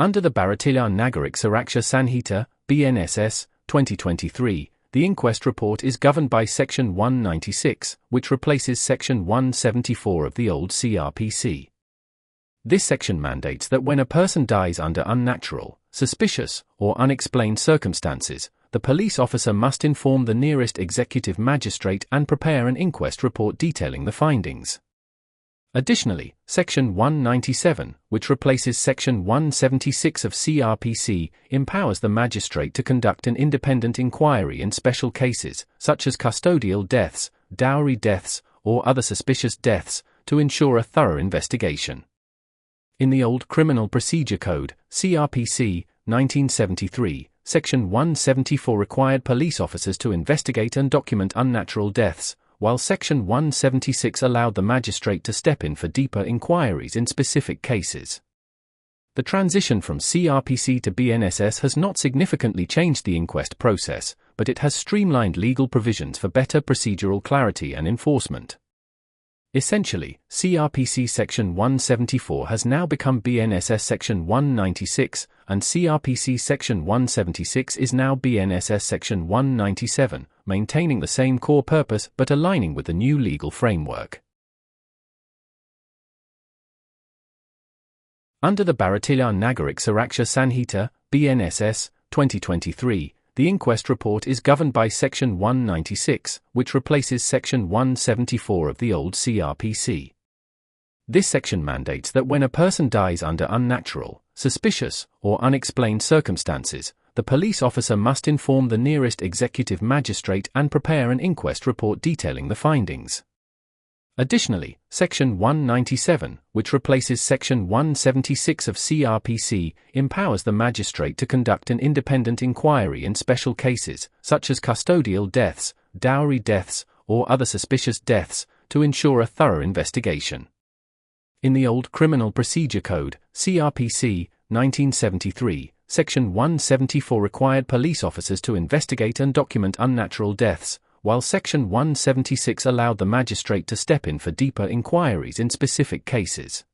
Under the Bharatiya Nagarik Suraksha Sanhita, BNSS, 2023, the inquest report is governed by Section 196, which replaces Section 174 of the old CRPC. This section mandates that when a person dies under unnatural, suspicious, or unexplained circumstances, the police officer must inform the nearest executive magistrate and prepare an inquest report detailing the findings. Additionally, Section 197, which replaces Section 176 of CRPC, empowers the magistrate to conduct an independent inquiry in special cases, such as custodial deaths, dowry deaths, or other suspicious deaths, to ensure a thorough investigation. In the old Criminal Procedure Code, CRPC, 1973, Section 174 required police officers to investigate and document unnatural deaths, while Section 176 allowed the magistrate to step in for deeper inquiries in specific cases. The transition from CRPC to BNSS has not significantly changed the inquest process, but it has streamlined legal provisions for better procedural clarity and enforcement. Essentially, CRPC Section 174 has now become BNSS Section 196, and CRPC Section 176 is now BNSS Section 197, maintaining the same core purpose but aligning with the new legal framework. Under the Bharatiya Nagarik Suraksha Sanhita, BNSS, 2023, the inquest report is governed by Section 196, which replaces Section 174 of the old CRPC. This section mandates that when a person dies under unnatural, suspicious, or unexplained circumstances, the police officer must inform the nearest executive magistrate and prepare an inquest report detailing the findings. Additionally, Section 197, which replaces Section 176 of CRPC, empowers the magistrate to conduct an independent inquiry in special cases, such as custodial deaths, dowry deaths, or other suspicious deaths, to ensure a thorough investigation. In the old Criminal Procedure Code, CRPC, 1973, Section 174 required police officers to investigate and document unnatural deaths, while Section 176 allowed the magistrate to step in for deeper inquiries in specific cases.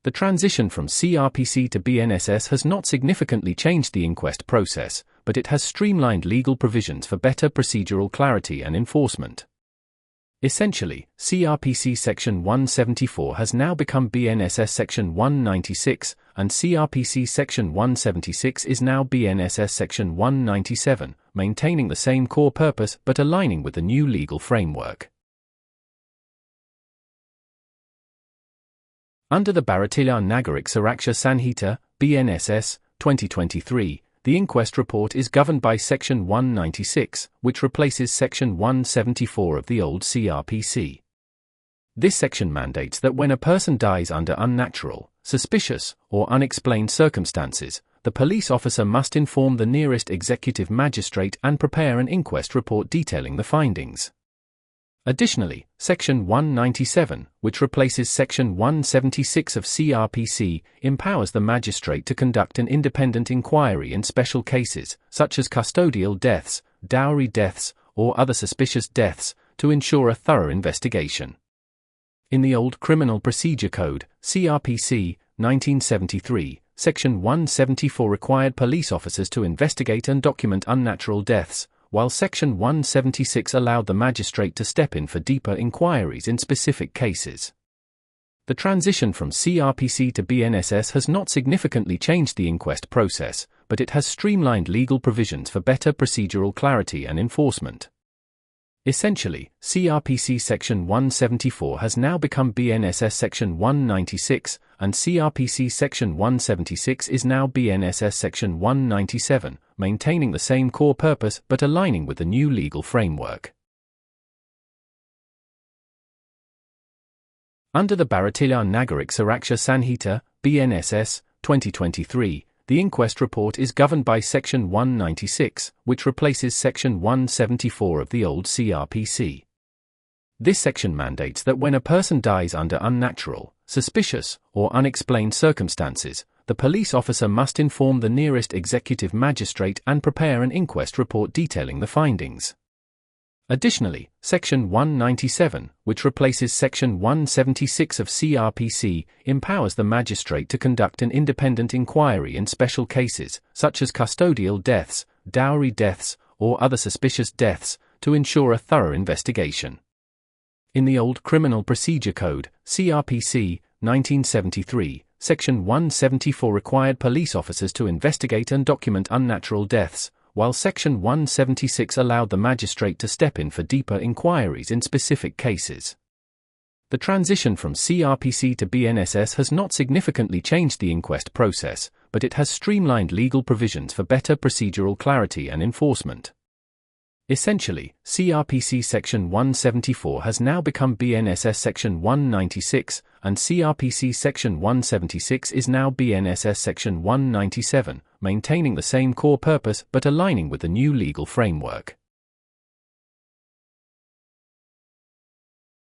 The transition from CRPC to BNSS has not significantly changed the inquest process, but it has streamlined legal provisions for better procedural clarity and enforcement. Essentially, CRPC Section 174 has now become BNSS Section 196, and CRPC Section 176 is now BNSS Section 197, maintaining the same core purpose but aligning with the new legal framework. Under the Bharatiya Nagarik Suraksha Sanhita, BNSS, 2023, the inquest report is governed by Section 196, which replaces Section 174 of the old CRPC. This section mandates that when a person dies under unnatural, suspicious, or unexplained circumstances, the police officer must inform the nearest executive magistrate and prepare an inquest report detailing the findings. Additionally, Section 197, which replaces Section 176 of CRPC, empowers the magistrate to conduct an independent inquiry in special cases, such as custodial deaths, dowry deaths, or other suspicious deaths, to ensure a thorough investigation. In the old Criminal Procedure Code, CRPC, 1973, Section 174 required police officers to investigate and document unnatural deaths, while Section 176 allowed the magistrate to step in for deeper inquiries in specific cases. The transition from CRPC to BNSS has not significantly changed the inquest process, but it has streamlined legal provisions for better procedural clarity and enforcement. Essentially, CRPC Section 174 has now become BNSS Section 196, and CRPC Section 176 is now BNSS Section 197, maintaining the same core purpose but aligning with the new legal framework. Under the Bharatiya Nagarik Suraksha Sanhita, BNSS, 2023, the inquest report is governed by Section 196, which replaces Section 174 of the old CRPC. This section mandates that when a person dies under unnatural, suspicious, or unexplained circumstances, the police officer must inform the nearest executive magistrate and prepare an inquest report detailing the findings. Additionally, Section 197, which replaces Section 176 of CRPC, empowers the magistrate to conduct an independent inquiry in special cases, such as custodial deaths, dowry deaths, or other suspicious deaths, to ensure a thorough investigation. In the Old Criminal Procedure Code, CRPC, 1973, Section 174 required police officers to investigate and document unnatural deaths, while Section 176 allowed the magistrate to step in for deeper inquiries in specific cases. The transition from CRPC to BNSS has not significantly changed the inquest process, but it has streamlined legal provisions for better procedural clarity and enforcement. Essentially, CRPC Section 174 has now become BNSS Section 196, and CRPC Section 176 is now BNSS Section 197, maintaining the same core purpose but aligning with the new legal framework.